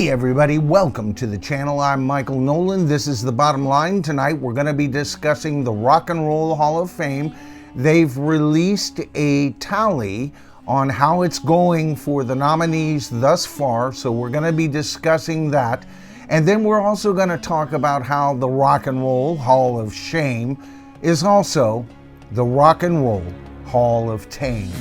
Hey everybody, welcome to the channel. I'm Michael Noland. This is The Bottom Line. Tonight we're going to be discussing the Rock and Roll Hall of Fame. They've released a tally on how it's going for the nominees thus far, so we're going to be discussing that. And then we're also going to talk about how the Rock and Roll Hall of Shame is also the Rock and Roll Hall of Tame.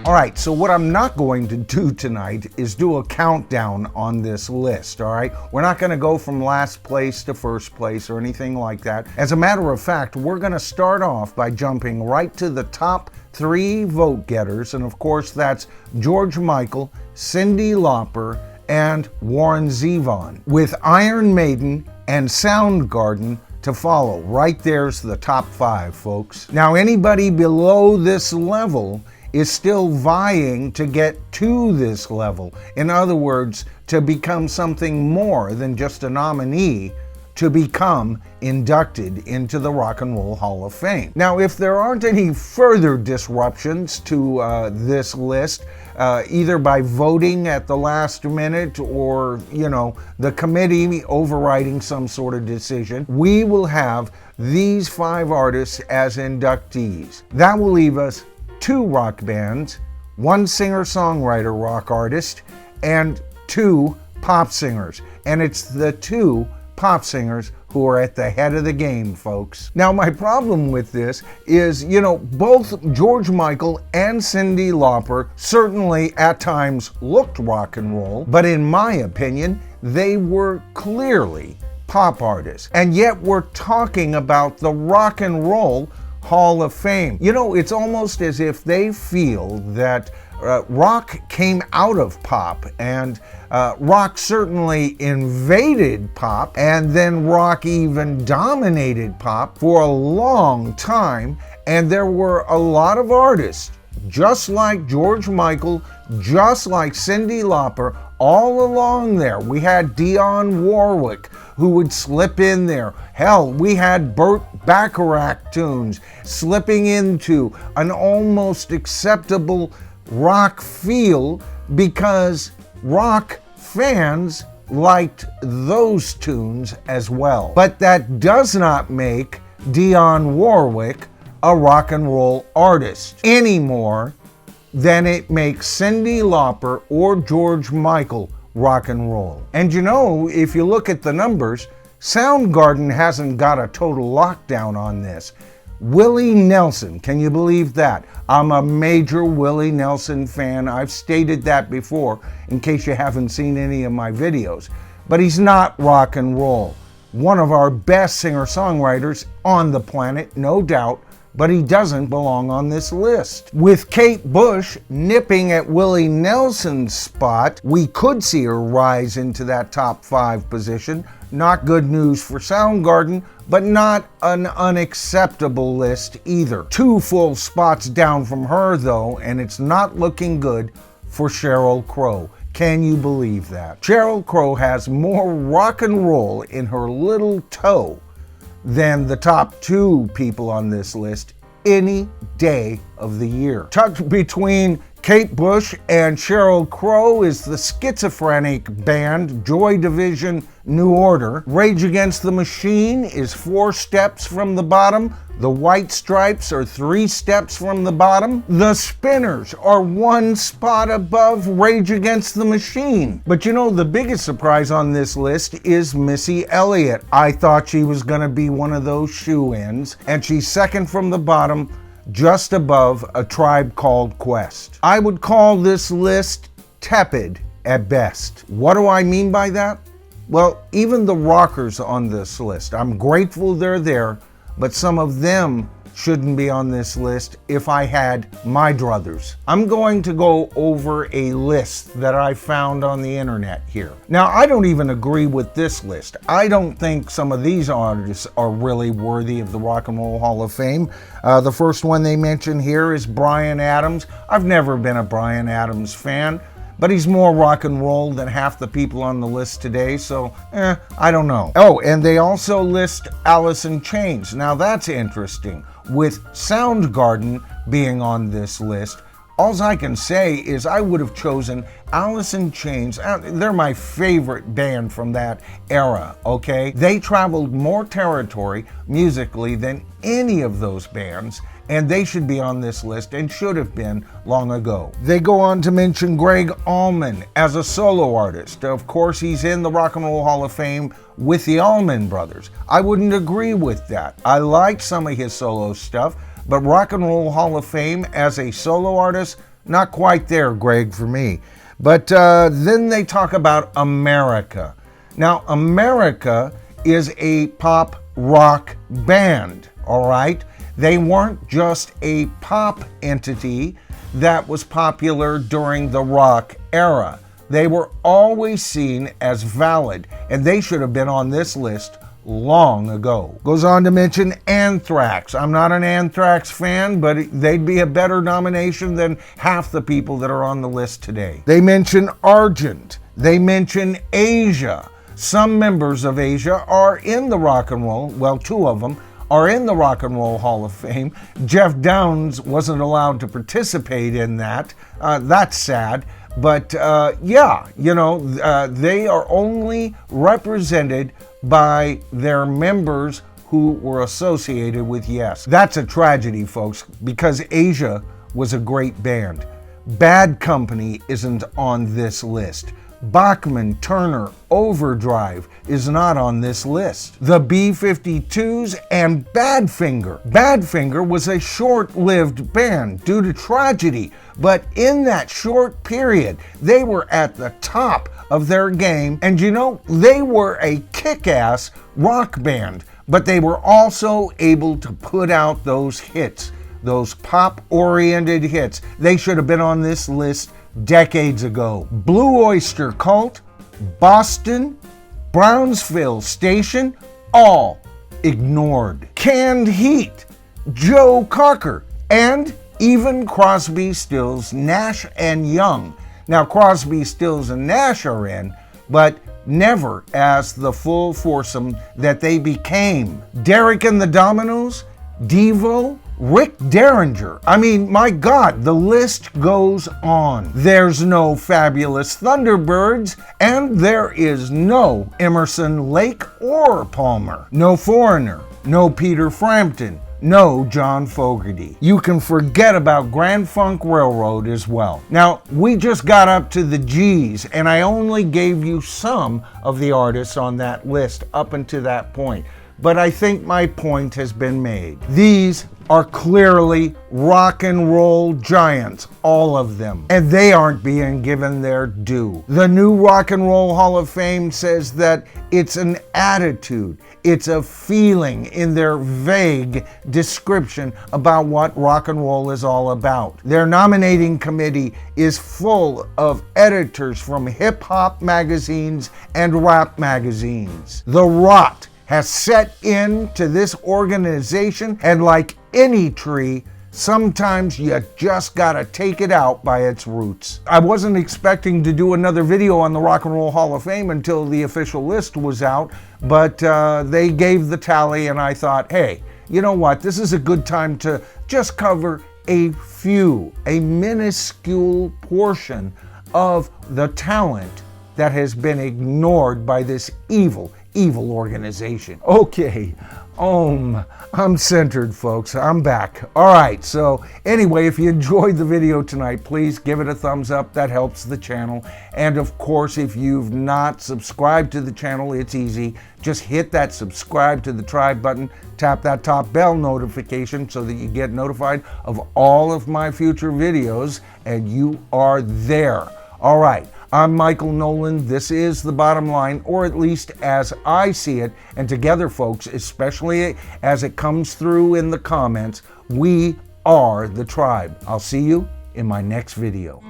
All right, so what I'm not going to do tonight is do a countdown on this list, all right? We're not going to go from last place to first place or anything like that. As a matter of fact, we're going to start off by jumping right to the top 3 vote getters, and of course that's George Michael, Cyndi Lauper, and Warren Zevon, with Iron Maiden and Soundgarden to follow. Right there's the top 5, folks. Now, anybody below this level is still vying to get to this level. In other words, to become something more than just a nominee, to become inducted into the Rock and Roll Hall of Fame. Now, if there aren't any further disruptions to this list, either by voting at the last minute or, the committee overriding some sort of decision, we will have these 5 artists as inductees. That will leave us 2 rock bands, 1 singer-songwriter rock artist, and 2 pop singers. And it's the 2 pop singers who are at the head of the game, folks. Now, my problem with this is, both George Michael and Cyndi Lauper certainly at times looked rock and roll, but in my opinion, they were clearly pop artists. And yet we're talking about the Rock and Roll Hall of Fame. It's almost as if they feel that rock came out of pop, and rock certainly invaded pop, and then rock even dominated pop for a long time, and there were a lot of artists, just like George Michael, just like Cyndi Lauper, all along there. We had Dionne Warwick, who would slip in there. Hell, we had Burt Bacharach tunes slipping into an almost acceptable rock feel because rock fans liked those tunes as well. But that does not make Dionne Warwick a rock and roll artist any more than it makes Cyndi Lauper or George Michael rock and roll. And if you look at the numbers, Soundgarden hasn't got a total lockdown on this. Willie Nelson, can you believe that? I'm a major Willie Nelson fan. I've stated that before in case you haven't seen any of my videos. But he's not rock and roll. One of our best singer-songwriters on the planet, no doubt, but he doesn't belong on this list. With Kate Bush nipping at Willie Nelson's spot, we could see her rise into that top 5 position. Not good news for Soundgarden, but not an unacceptable list either. 2 full spots down from her though, and it's not looking good for Sheryl Crow. Can you believe that? Sheryl Crow has more rock and roll in her little toe than the top 2 people on this list any day of the year. Tucked between Kate Bush and Sheryl Crow is the schizophrenic band Joy Division New Order. Rage Against the Machine is 4 steps from the bottom. The White Stripes are 3 steps from the bottom. The Spinners are 1 spot above Rage Against the Machine. But the biggest surprise on this list is Missy Elliott. I thought she was going to be one of those shoe-ins, and she's 2nd from the bottom, just above A Tribe Called Quest. I would call this list tepid at best. What do I mean by that? Well, even the rockers on this list, I'm grateful they're there, but some of them shouldn't be on this list if I had my druthers. I'm going to go over a list that I found on the internet here. Now, I don't even agree with this list. I don't think some of these artists are really worthy of the Rock and Roll Hall of Fame. The first one they mention here is Bryan Adams. I've never been a Bryan Adams fan, but he's more rock and roll than half the people on the list today, so I don't know. Oh, and they also list Alice in Chains. Now that's interesting. with Soundgarden being on this list, all I can say is I would have chosen Alice in Chains. They're my favorite band from that era, okay? They traveled more territory musically than any of those bands, and they should be on this list and should have been long ago. They go on to mention Gregg Allman as a solo artist. Of course, he's in the Rock and Roll Hall of Fame with the Allman Brothers. I wouldn't agree with that. I like some of his solo stuff, but Rock and Roll Hall of Fame as a solo artist, not quite there, Greg, for me. But then they talk about America. Now, America is a pop rock band, all right? They weren't just a pop entity that was popular during the rock era. They were always seen as valid, and they should have been on this list long ago. Goes on to mention Anthrax. I'm not an Anthrax fan, but they'd be a better nomination than half the people that are on the list today. They mention Argent. They mention Asia. Some members of Asia are in the rock and roll, well, two of them are in the Rock and Roll Hall of Fame. Jeff Downes wasn't allowed to participate in that. That's sad. But yeah, you know, they are only represented by their members who were associated with Yes. That's a tragedy, folks, because Asia was a great band. Bad Company isn't on this list. Bachman Turner Overdrive is not on this list. The B-52s and Badfinger. Badfinger was a short-lived band due to tragedy, but in that short period, they were at the top of their game, and you know, they were a kick-ass rock band, but they were also able to put out those hits, those pop-oriented hits. They should have been on this list decades ago. Blue Oyster Cult, Boston, Brownsville Station, all ignored. Canned Heat, Joe Cocker, and even Crosby, Stills, Nash, and Young. Now, Crosby, Stills, and Nash are in, but never as the full foursome that they became. Derek and the Dominoes, Devo, Rick Derringer. I mean, my God, the list goes on. There's no Fabulous Thunderbirds, and there is no Emerson, Lake, or Palmer. No Foreigner, no Peter Frampton, no John Fogerty. You can forget about Grand Funk Railroad as well. Now, we just got up to the G's, and I only gave you some of the artists on that list up until that point. But I think my point has been made. These are clearly rock and roll giants, all of them, and they aren't being given their due. The new Rock and Roll Hall of Fame says that it's an attitude, it's a feeling in their vague description about what rock and roll is all about. Their nominating committee is full of editors from hip-hop magazines and rap magazines. The rot has set into this organization, and like any tree, sometimes you just gotta take it out by its roots. I wasn't expecting to do another video on the Rock and Roll Hall of Fame until the official list was out, but they gave the tally, and I thought, hey, you know what, this is a good time to just cover a minuscule portion of the talent that has been ignored by this evil organization. Okay, I'm centered, folks. I'm back. All right, so anyway, if you enjoyed the video tonight, please give it a thumbs up. That helps the channel. And of course, if you've not subscribed to the channel, it's easy. Just hit that subscribe to the tribe button, tap that top bell notification so that you get notified of all of my future videos, and you are there. All right. I'm Michael Noland. This is The Bottom Line, or at least as I see it. And together, folks, especially as it comes through in the comments, we are the tribe. I'll see you in my next video.